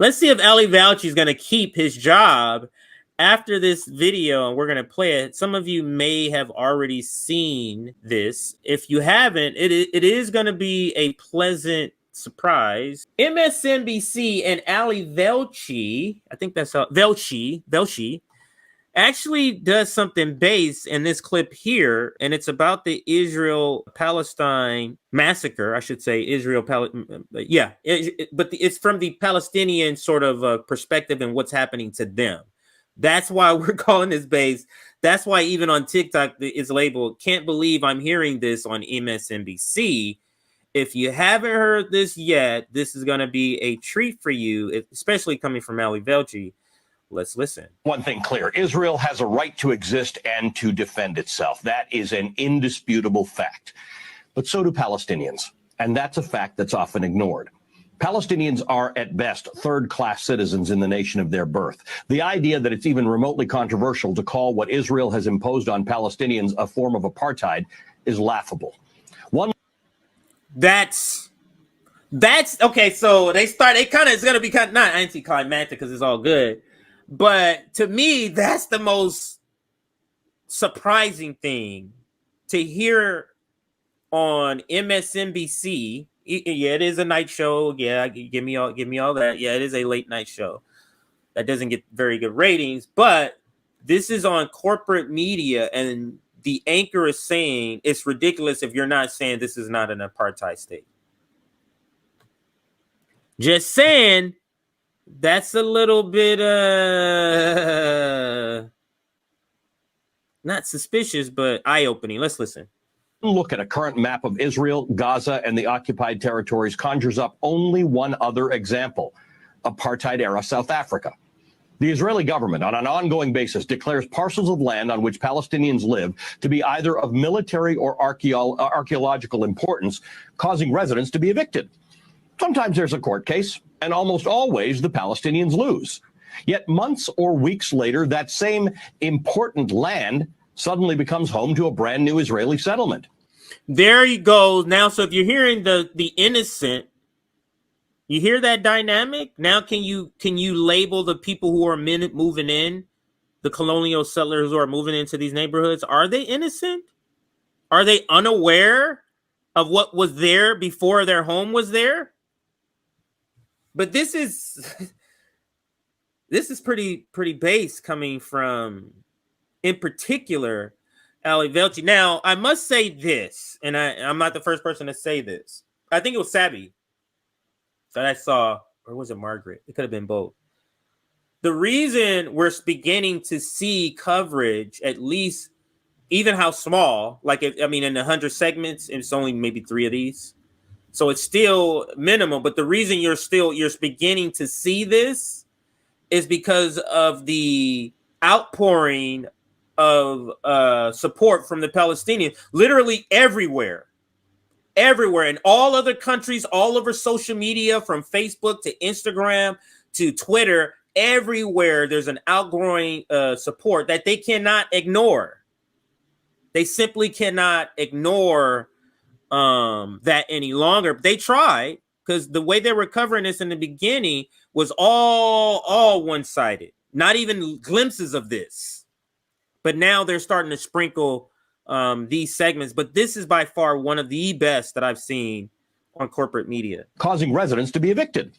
Let's see if Ali Velshi is going to keep his job after this video, and we're going to play it. Some of you may have already seen this. If you haven't, it is going to be a pleasant surprise. MSNBC and Ali Velshi, I think that's how Velshi actually does something based in this clip here, and it's about the Israel-Palestine massacre, I should say. But it's from the Palestinian sort of perspective and what's happening to them. That's why we're calling this based. That's why even on TikTok it's labeled, "Can't believe I'm hearing this on MSNBC." If you haven't heard this yet, this is going to be a treat for you, especially coming from Ali Velshi. Let's listen. One thing clear, Israel has a right to exist and to defend itself. That is an indisputable fact. But so do Palestinians. And that's a fact that's often ignored. Palestinians are, at best, third-class citizens in the nation of their birth. The idea that it's even remotely controversial to call what Israel has imposed on Palestinians a form of apartheid is laughable. That's okay. So it's going to be kind of not anticlimactic because it's all good. But to me, that's the most surprising thing to hear on MSNBC. Yeah, it is a night show. Yeah, give me all that. Yeah, it is a late night show that doesn't get very good ratings. But this is on corporate media, and the anchor is saying it's ridiculous if you're not saying this is not an apartheid state. Just saying. That's a little bit not suspicious, but eye-opening. Let's listen. Look at a current map of Israel, Gaza, and the occupied territories conjures up only one other example: apartheid-era South Africa. The Israeli government, on an ongoing basis, declares parcels of land on which Palestinians live to be either of military or archaeological importance, causing residents to be evicted. Sometimes there's a court case, and almost always the Palestinians lose. Yet months or weeks later, that same important land suddenly becomes home to a brand new Israeli settlement. There you go. Now, so if you're hearing the innocent, you hear that dynamic? Now can you label the people who are moving in, the colonial settlers who are moving into these neighborhoods? Are they innocent? Are they unaware of what was there before their home was there? But this is pretty base coming from, in particular, Ali Velshi. Now, I must say this, and I'm not the first person to say this. I think it was Sabi that I saw, or was it Margaret? It could have been both. The reason we're beginning to see coverage, at least even how small, in the 100 segments, it's only maybe 3 of these. So it's still minimal, but the reason you're beginning to see this is because of the outpouring of support from the Palestinians, literally everywhere, in all other countries, all over social media, from Facebook to Instagram to Twitter, everywhere there's an outgrowing support that they cannot ignore. They simply cannot ignore that any longer. They tried, because the way they were covering this in the beginning was all one-sided, not even glimpses of this. But now they're starting to sprinkle these segments. But this is by far one of the best that I've seen on corporate media, causing residents to be evicted.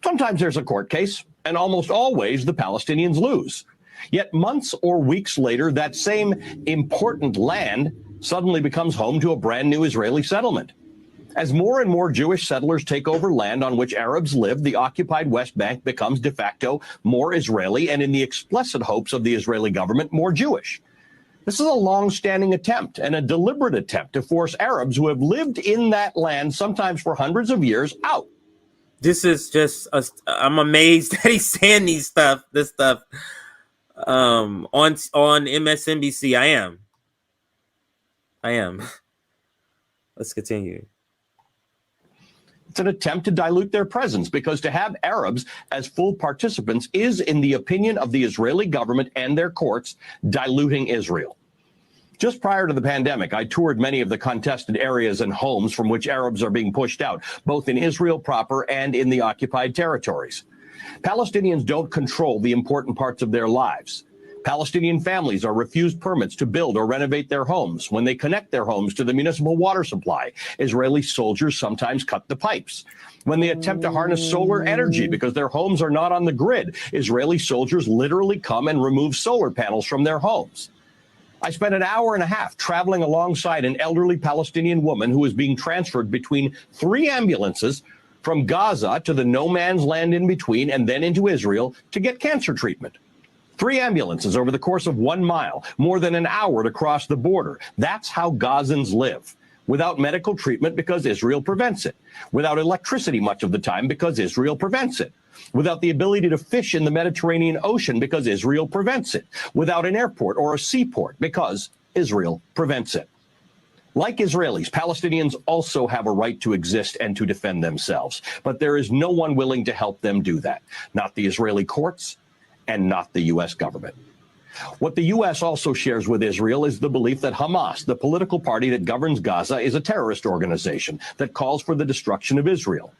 Sometimes there's a court case, and almost always the Palestinians lose. Yet months or weeks later, that same important land suddenly becomes home to a brand new Israeli settlement. As more and more Jewish settlers take over land on which Arabs live, the occupied West Bank becomes de facto more Israeli, and in the explicit hopes of the Israeli government, more Jewish. This is a long-standing attempt, and a deliberate attempt, to force Arabs who have lived in that land, sometimes for hundreds of years, out. This is just, I'm amazed that he's saying this stuff on MSNBC. I am. Let's continue. It's an attempt to dilute their presence, because to have Arabs as full participants is, in the opinion of the Israeli government and their courts, diluting Israel. Just prior to the pandemic, I toured many of the contested areas and homes from which Arabs are being pushed out, both in Israel proper and in the occupied territories. Palestinians don't control the important parts of their lives. Palestinian families are refused permits to build or renovate their homes. When they connect their homes to the municipal water supply, Israeli soldiers sometimes cut the pipes. When they attempt to harness solar energy because their homes are not on the grid, Israeli soldiers literally come and remove solar panels from their homes. I spent an hour and a half traveling alongside an elderly Palestinian woman who was being transferred between 3 ambulances from Gaza to the no man's land in between and then into Israel to get cancer treatment. 3 ambulances over the course of 1 mile, more than an hour to cross the border. That's how Gazans live. Without medical treatment because Israel prevents it. Without electricity much of the time because Israel prevents it. Without the ability to fish in the Mediterranean Ocean because Israel prevents it. Without an airport or a seaport because Israel prevents it. Like Israelis, Palestinians also have a right to exist and to defend themselves. But there is no one willing to help them do that. Not the Israeli courts and not the U.S. government. What the U.S. also shares with Israel is the belief that Hamas, the political party that governs Gaza, is a terrorist organization that calls for the destruction of Israel.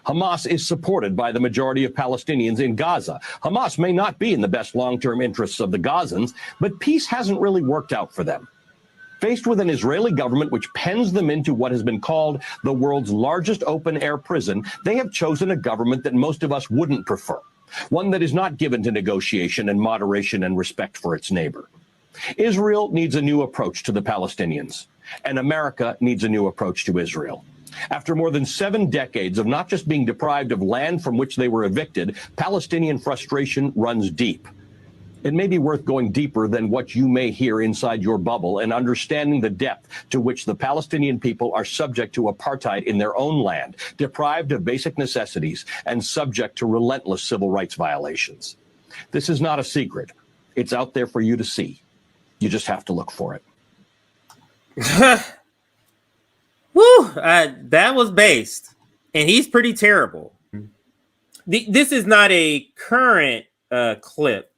Hamas is supported by the majority of Palestinians in Gaza. Hamas may not be in the best long-term interests of the Gazans, but peace hasn't really worked out for them. Faced with an Israeli government which pens them into what has been called the world's largest open-air prison, they have chosen a government that most of us wouldn't prefer. One that is not given to negotiation and moderation and respect for its neighbor. Israel needs a new approach to the Palestinians, and America needs a new approach to Israel. After more than 7 decades of not just being deprived of land from which they were evicted, Palestinian frustration runs deep. It may be worth going deeper than what you may hear inside your bubble and understanding the depth to which the Palestinian people are subject to apartheid in their own land, deprived of basic necessities, and subject to relentless civil rights violations. This is not a secret. It's out there for you to see. You just have to look for it. Woo! That was based. And he's pretty terrible. This is not a current clip.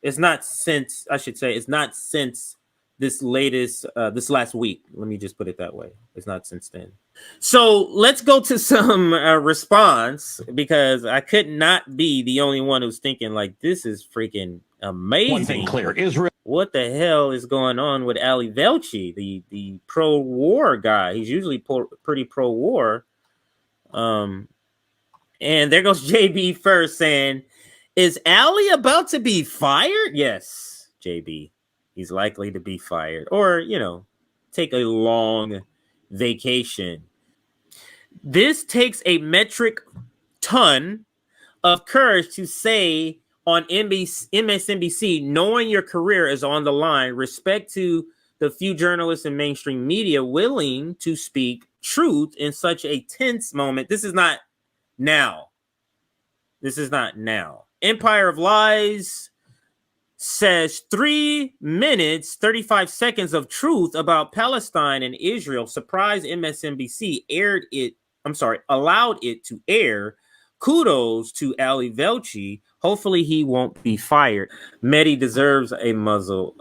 It's not since, I should say, it's not since this last week. Let me just put it that way. It's not since then. So let's go to some response, because I could not be the only one who's thinking like, this is freaking amazing. One thing clear, Israel. What the hell is going on with Ali Velshi, the pro-war guy? He's usually pretty pro-war. And there goes JB first saying, is Ali about to be fired? Yes, JB. He's likely to be fired, or, take a long vacation. This takes a metric ton of courage to say on MSNBC, knowing your career is on the line, respect to the few journalists and mainstream media willing to speak truth in such a tense moment. This is not now. This is not now. Empire of Lies says 3 minutes, 35 seconds of truth about Palestine and Israel. Surprise, MSNBC allowed it to air. Kudos to Ali Velshi. Hopefully he won't be fired. Mehdi deserves a muzzle.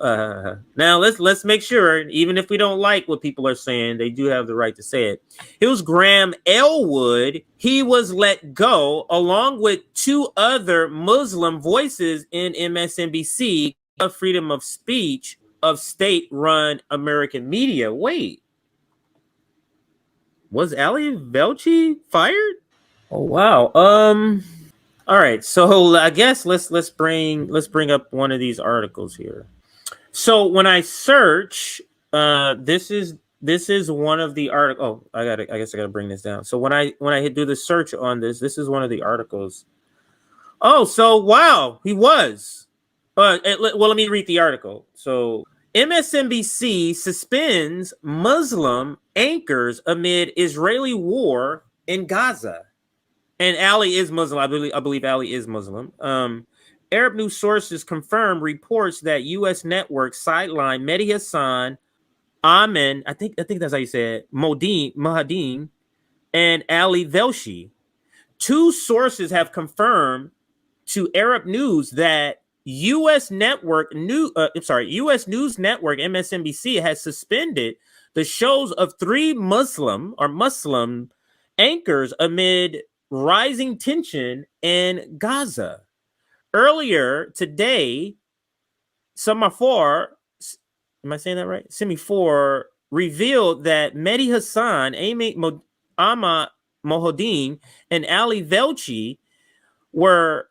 Now let's make sure, even if we don't like what people are saying, they do have the right to say it. It was Graham Elwood. He was let go along with 2 other Muslim voices in MSNBC of freedom of speech of state-run American media. Wait, was Ali Velshi fired? Oh wow. All right. So I guess let's bring up one of these articles here. So when I search, this is one of the articles. Oh, I guess I gotta bring this down. So when I do the search on this is one of the articles. Oh, so wow, he was. Well, let me read the article. So MSNBC suspends Muslim anchors amid Israeli war in Gaza. And Ali is Muslim. I believe Ali is Muslim. Arab news sources confirm reports that U.S. networks sidelined Mehdi Hassan, Amin, I think that's how you say it, Mohadin, and Ali Velshi. 2 sources have confirmed to Arab News that U.S. News Network MSNBC has suspended the shows of 3 Muslim anchors amid rising tension in Gaza. Earlier today, Semaphore, am I saying that right? Semaphore revealed that Mehdi Hassan, Ahmad Mohoddin, and Ali Velshi were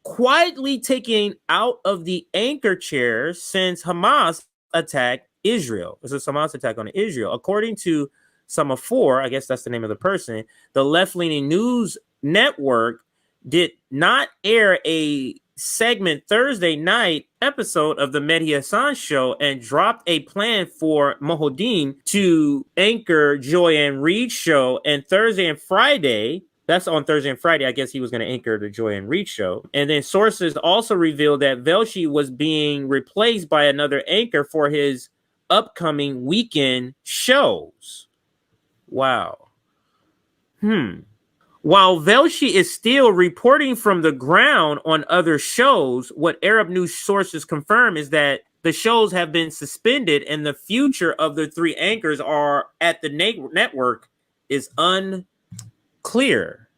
quietly taken out of the anchor chairs since Hamas attacked Israel. It was a Hamas attack on Israel. According to Semaphore, I guess that's the name of the person, the left-leaning news network did not air a segment Thursday night episode of the Mehdi Hassan show and dropped a plan for Mohoddin to anchor Joy-Ann Reid's show. And Thursday and Friday, that's on Thursday and Friday, I guess he was going to anchor the Joy-Ann Reid show. And then sources also revealed that Velshi was being replaced by another anchor for his upcoming weekend shows. Wow. While Velshi is still reporting from the ground on other shows, what Arab news sources confirm is that the shows have been suspended and the future of the three anchors are at the network is unclear.